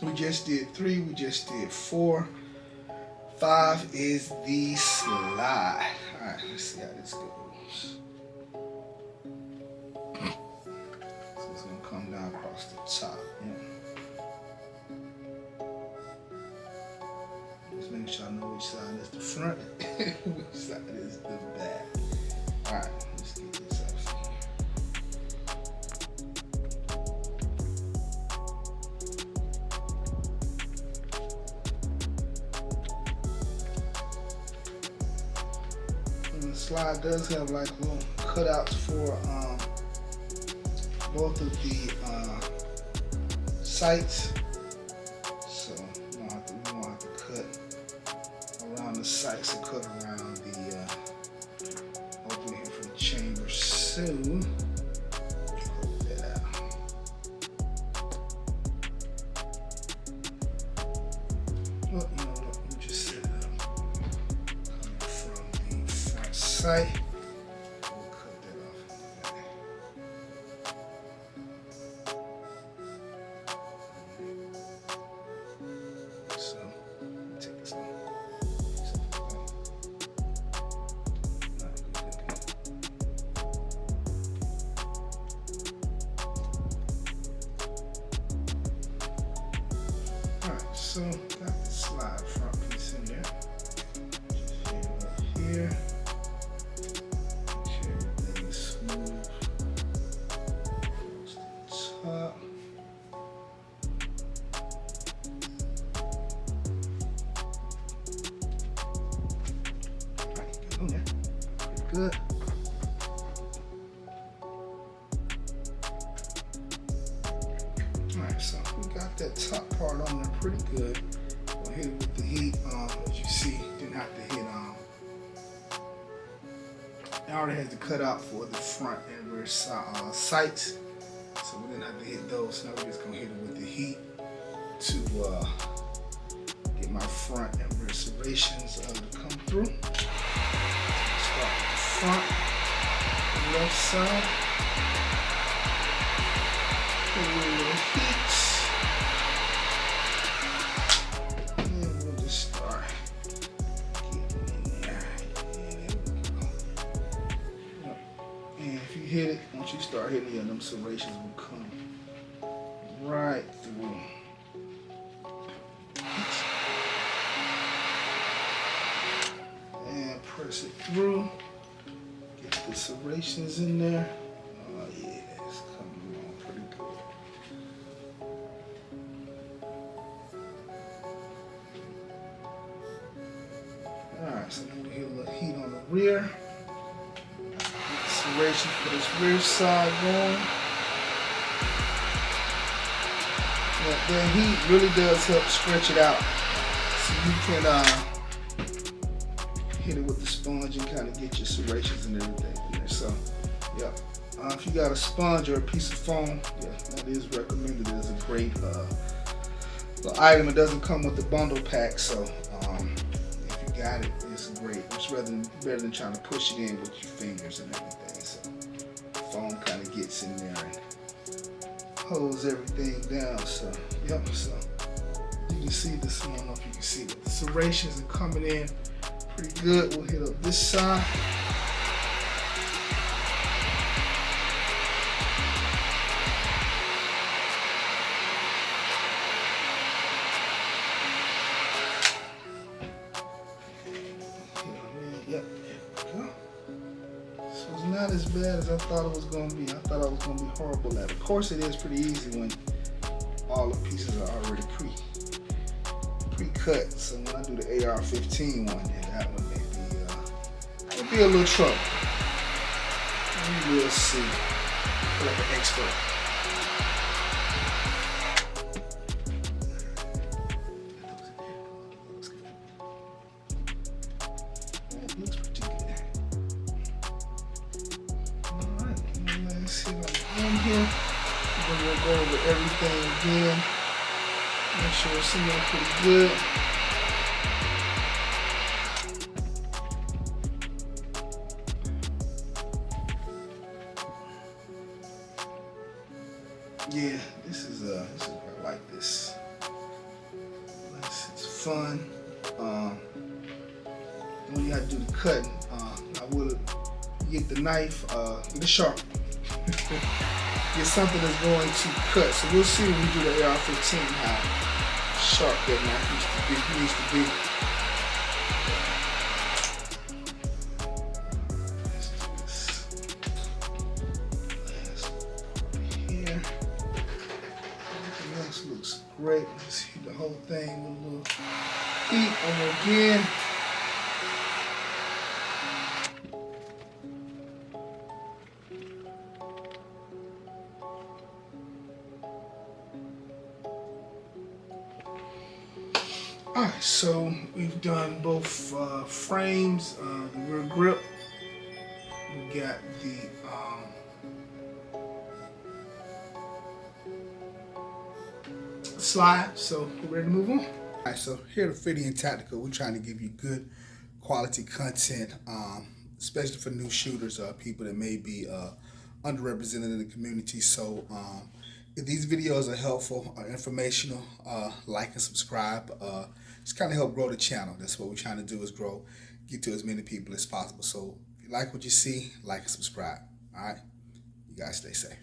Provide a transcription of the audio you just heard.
We just did 3, we just did 4. 5 is the slide. Alright, let's see how this goes. So it's going to come down across the top. Yeah. Just making sure I know which side is the front, which side is the back. Alright, let's get this up. And the slide does have like little cutouts for both of the sights. So we won't have to cut around the sights and cut around the opening for the chamber. So cut that out. Well, you know what? We just set it up. Coming from the front sight. We'll cut that off. So take this one. So got the slide front piece in there. Just hang it up here. Make sure everything is smooth. Close to the top. Alright, get on there. Pretty good. Alright, so we got that top part on there pretty good. We'll hit it with the heat. As you see, didn't have to hit it already has the cutout for the front and rear sights. So we didn't have to hit those. Now we're just gonna hit it with the heat to get my front and rear serrations to come through. Start with the front, left side. Put a little heat. And we'll just start getting in there. And there we go. And if you hit it, once you start hitting it, them serrations will come right through. And press it through. Get the serrations in there. Oh yeah, it's coming along pretty good. Alright, so then we'll hit a little heat on the rear. Get the serration for this rear side going. That heat really does help stretch it out. So you can hit it with the sponge and kind of get your serrations and everything in there. So, yeah. If you got a sponge or a piece of foam, yeah, that is recommended. It's a great little item. It doesn't come with the bundle pack, so if you got it, it's great. It's better than trying to push it in with your fingers and everything. So, foam kind of gets in there and holds everything down. So, yep. So you can see this. I don't know if you can see, but the serrations are coming in pretty good. We'll hit up this side. Yep, there we go. So it's not as bad as I thought it was going to be. I thought I was going to be horrible at it. Of course, it is pretty easy when all the pieces are already pre-cut. So when I do the AR-15 one, then that one may be a little trouble. We will see. I feel like an expert. That looks pretty good. Alright, let's hit on the end here. Then we'll go over everything again. Make sure it's in there pretty good. Yeah, this is I like this. fun. When you have to do the cutting, I will get the knife, get a sharp. Get something that's going to cut. So we'll see when we do the AR-15 how sharp that knife needs to be. Here. Everything else looks great. Let's hit the whole thing with a little heat over again. Alright, so we've done both frames, the rear grip. We got the slide, so we're ready to move on. Alright, so here at Fitty and Tactical, we're trying to give you good quality content, especially for new shooters, people that may be underrepresented in the community. So if these videos are helpful or informational, like and subscribe. Just kind of help grow the channel. That's what we're trying to do, is grow, get to as many people as possible. So if you like what you see, like and subscribe. All right, you guys stay safe.